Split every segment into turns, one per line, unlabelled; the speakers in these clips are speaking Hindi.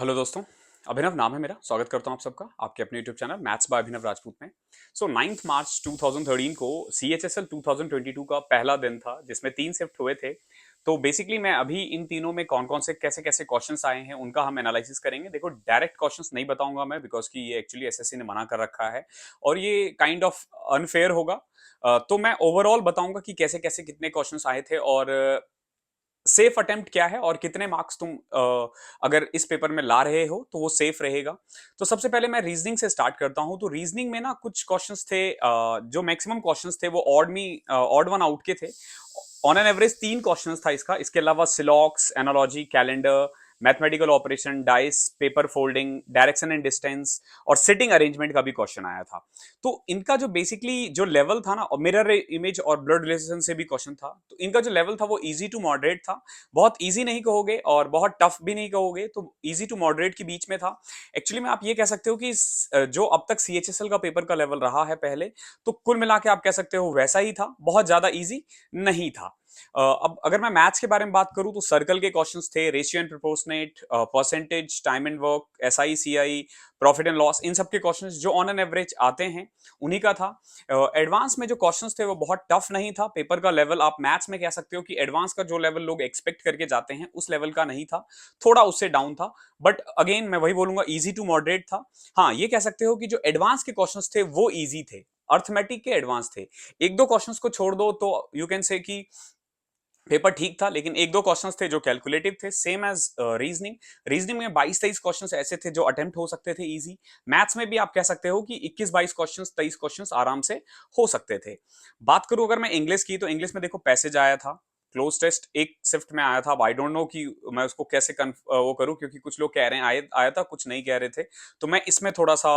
हेलो दोस्तों। अभिनव नाम है मेरा। स्वागत करता हूं आप सबका आपके अपने यूट्यूब चैनल मैथ्स बाय अभिनव राजपूत में। 9 मार्च 2013 को CHSL 2022 का पहला दिन था जिसमें 3 शिफ्ट हुए थे। तो बेसिकली मैं अभी इन तीनों में कौन कौन से कैसे कैसे क्वेश्चंस आए हैं उनका हम एनालिसिस करेंगे। देखो, डायरेक्ट क्वेश्चंस नहीं बताऊंगा मैं, बिकॉज कि ये एक्चुअली एसएससी ने मना कर रखा है और ये काइंड ऑफ अनफेयर होगा। तो मैं ओवरऑल बताऊंगा कि कैसे कैसे कितने क्वेश्चंस आए थे और सेफ अटेम्प्ट क्या है और कितने मार्क्स तुम अगर इस पेपर में ला रहे हो तो वो सेफ रहेगा। तो सबसे पहले मैं रीजनिंग से स्टार्ट करता हूं। तो रीजनिंग में ना कुछ क्वेश्चंस थे, जो मैक्सिमम क्वेश्चंस थे वो ऑड वन आउट के थे। ऑन एन एवरेज 3 क्वेश्चंस था इसका। इसके अलावा सिलॉक्स, analogy, calendar, mathematical operation, dice, paper folding, direction and distance और सिटिंग अरेंजमेंट का भी क्वेश्चन आया था। तो इनका जो बेसिकली जो लेवल था ना, और मिरर इमेज और ब्लड रिलेशन से भी क्वेश्चन था, तो इनका जो लेवल था वो इजी टू मॉडरेट था। बहुत इजी नहीं कहोगे और बहुत टफ भी नहीं कहोगे, तो इजी टू मॉडरेट के बीच में था। एक्चुअली में आप ये कह सकते हो कि जो अब तक सीएचएसएल का पेपर का लेवल रहा है पहले, तो कुल मिला के आप कह सकते हो वैसा ही था, बहुत ज्यादा इजी नहीं था। अब अगर मैं मैथ्स के बारे में बात करूं तो सर्कल के क्वेश्चंस थे, ratio and proportionate, percentage, time and work, S I, C I, profit and loss, इन सब के क्वेश्चंस जो ऑन एन एवरेज आते हैं उन्हीं का था। एडवांस में जो क्वेश्चंस थे वो बहुत टफ नहीं था। पेपर का लेवल आप मैथ्स में कह सकते हो कि एडवांस का जो लेवल लोग एक्सपेक्ट करके जाते हैं उस लेवल का नहीं था, थोड़ा उससे डाउन था। बट अगेन मैं वही बोलूंगा, इजी टू मॉडरेट था। हाँ, ये कह सकते हो कि जो एडवांस के क्वेश्चंस थे वो इजी थे, अर्थमेटिक के एडवांस थे। एक दो क्वेश्चंस को छोड़ दो तो यू कैन से कि पेपर ठीक था, लेकिन एक दो क्वेश्चंस थे जो कैलकुलेटिव थे, सेम एज रीजनिंग। रीजनिंग में 22-23 क्वेश्चंस ऐसे थे जो अटेम्प्ट हो सकते थे इजी। मैथ्स में भी आप कह सकते हो कि 21-22 क्वेश्चंस, 23 क्वेश्चंस आराम से हो सकते थे। बात करूं अगर मैं इंग्लिश की, तो इंग्लिश में देखो पैसेज आया था, क्लोज टेस्ट एक शिफ्ट में आया था। आई डोंट नो कि मैं उसको कैसे वो करूं, क्योंकि कुछ लोग कह रहे हैं आया था, कुछ नहीं कह रहे थे। तो मैं इसमें थोड़ा सा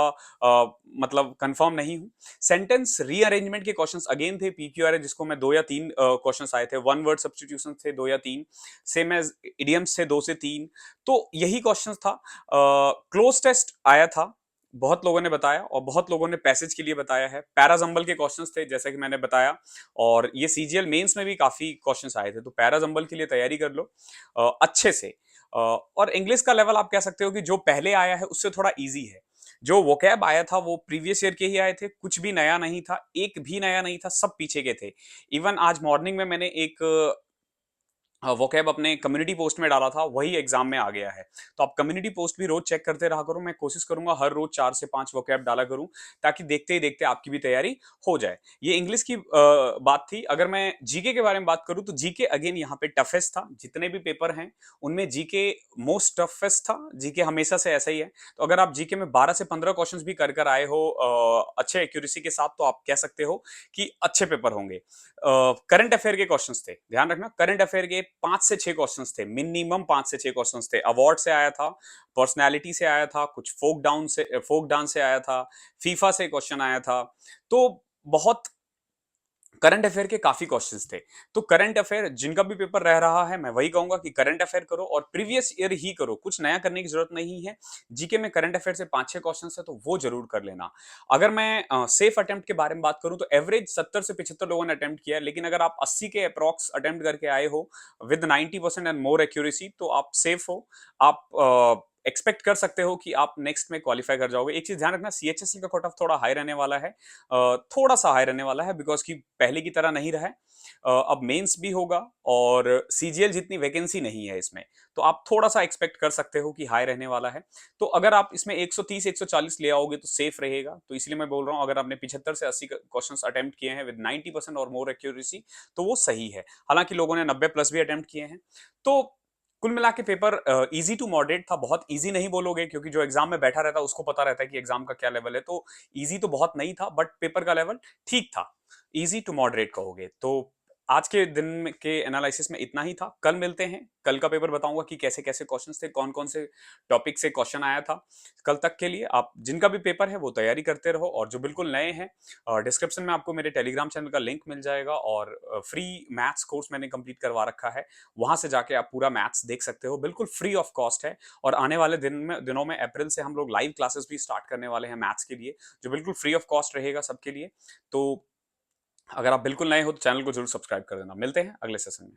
मतलब कंफर्म नहीं हूं। सेंटेंस रीअरेंजमेंट के क्वेश्चंस अगेन थे पीक्यूआरए, जिसको मैं 2 या 3 क्वेश्चंस आए थे। वन वर्ड सब्स्टिट्यूशन थे 2 या 3, सेम एज इडियम्स थे 2 से 3। तो यही क्वेश्चंस था। क्लोज टेस्ट आया था, बहुत लोगों ने बताया और बहुत लोगों ने पैसेज के लिए बताया है। पैराजंबल के क्वेश्चंस थे जैसे कि मैंने बताया, और ये सीजीएल मेंस में भी काफी क्वेश्चंस आए थे। तो पैराजंबल के लिए तैयारी कर लो अच्छे से। और इंग्लिश का लेवल आप कह सकते हो कि जो पहले आया है उससे थोड़ा इजी है। जो वोकैब आया था वो प्रीवियस ईयर के ही आए थे, कुछ भी नया नहीं था, एक भी नया नहीं था, सब पीछे के थे। इवन आज मॉर्निंग में मैंने एक वोकैब अपने कम्युनिटी पोस्ट में डाला था, वही एग्जाम में आ गया है। तो आप कम्युनिटी पोस्ट भी रोज चेक करते रहा करो। मैं कोशिश करूंगा हर रोज 4 से 5 वोकैब डाला करूं, ताकि देखते ही देखते आपकी भी तैयारी हो जाए। ये इंग्लिश की बात थी। अगर मैं जीके के बारे में बात करूं तो जीके अगेन यहाँ पे टफेस्ट था। जितने भी पेपर हैं उनमें जीके मोस्ट टफेस्ट था। जीके हमेशा से ऐसा ही है। तो अगर आप जीके में 12 से 15 क्वेश्चन भी कर कर आए हो अच्छे एक्यूरेसी के साथ, तो आप कह सकते हो कि अच्छे पेपर होंगे। करंट अफेयर के क्वेश्चंस थे, ध्यान रखना, करंट अफेयर के 5 से 6 क्वेश्चंस थे, मिनिमम 5 से 6 क्वेश्चंस थे। अवार्ड से आया था, पर्सनैलिटी से आया था, कुछ फोक डांस से आया था, फीफा से क्वेश्चन आया था। तो बहुत करंट अफेयर के काफी क्वेश्चंस थे। तो करंट अफेयर जिनका भी पेपर रह रहा है, मैं वही कहूंगा कि करंट अफेयर करो और प्रीवियस ईयर ही करो, कुछ नया करने की जरूरत नहीं है। जीके में करंट अफेयर से 5-6 क्वेश्चंस है तो वो जरूर कर लेना। अगर मैं सेफ अटेम्प्ट के बारे में बात करूं तो एवरेज 70 से 75 लोगों ने अटेम्प्ट किया है, लेकिन अगर आप 80 के अप्रॉक्स अटेम्प्ट करके आए हो विद 90% एंड मोर एक्यूरेसी, तो आप सेफ हो। आप एक्सपेक्ट कर सकते हो कि आप नेक्स्ट में क्वालिफाई कर जाओगे। एक चीज ध्यान रखना, सीएचएसएल का कट ऑफ थोड़ा हाई रहने वाला है, थोड़ा सा हाई रहने वाला है, बिकॉज कि पहले की तरह नहीं रहा है। अब मेंस भी होगा और सीजीएल जितनी वैकेंसी नहीं है इसमें, तो आप थोड़ा सा एक्सपेक्ट कर सकते हो कि हाई रहने वाला है। तो अगर आप इसमें 130 140 ले आओगे तो सेफ रहेगा। तो इसलिए मैं बोल रहा हूं, अगर आपने 75 से 80 क्वेश्चंस अटेम्प्ट किए हैं विद 90% और मोर एक्यूरेसी, तो वो सही है। हालांकि लोगों ने 90 प्लस भी अटेम्प्ट किए हैं। तो कुल मिला के पेपर इजी टू मॉडरेट था। बहुत इजी नहीं बोलोगे, क्योंकि जो एग्जाम में बैठा रहता है उसको पता रहता है कि एग्जाम का क्या लेवल है। तो इजी तो बहुत नहीं था, बट पेपर का लेवल ठीक था। इजी टू मॉडरेट कहोगे तो। आज के दिन के एनालिसिस में इतना ही था। कल मिलते हैं, कल का पेपर बताऊंगा कि कैसे कैसे क्वेश्चंस थे, कौन कौन से टॉपिक से क्वेश्चन आया था। कल तक के लिए आप जिनका भी पेपर है वो तैयारी करते रहो, और जो बिल्कुल नए हैं, डिस्क्रिप्शन में आपको मेरे टेलीग्राम चैनल का लिंक मिल जाएगा, और फ्री मैथ्स कोर्स मैंने कंप्लीट करवा रखा है। वहां से जाके आप पूरा मैथ्स देख सकते हो, बिल्कुल फ्री ऑफ कॉस्ट है। और आने वाले दिनों में अप्रैल से हम लोग लाइव क्लासेस भी स्टार्ट करने वाले हैं मैथ्स के लिए, जो बिल्कुल फ्री ऑफ कॉस्ट रहेगा सबके लिए। तो अगर आप बिल्कुल नए हो तो चैनल को जरूर सब्सक्राइब कर देना। मिलते हैं अगले सेशन में।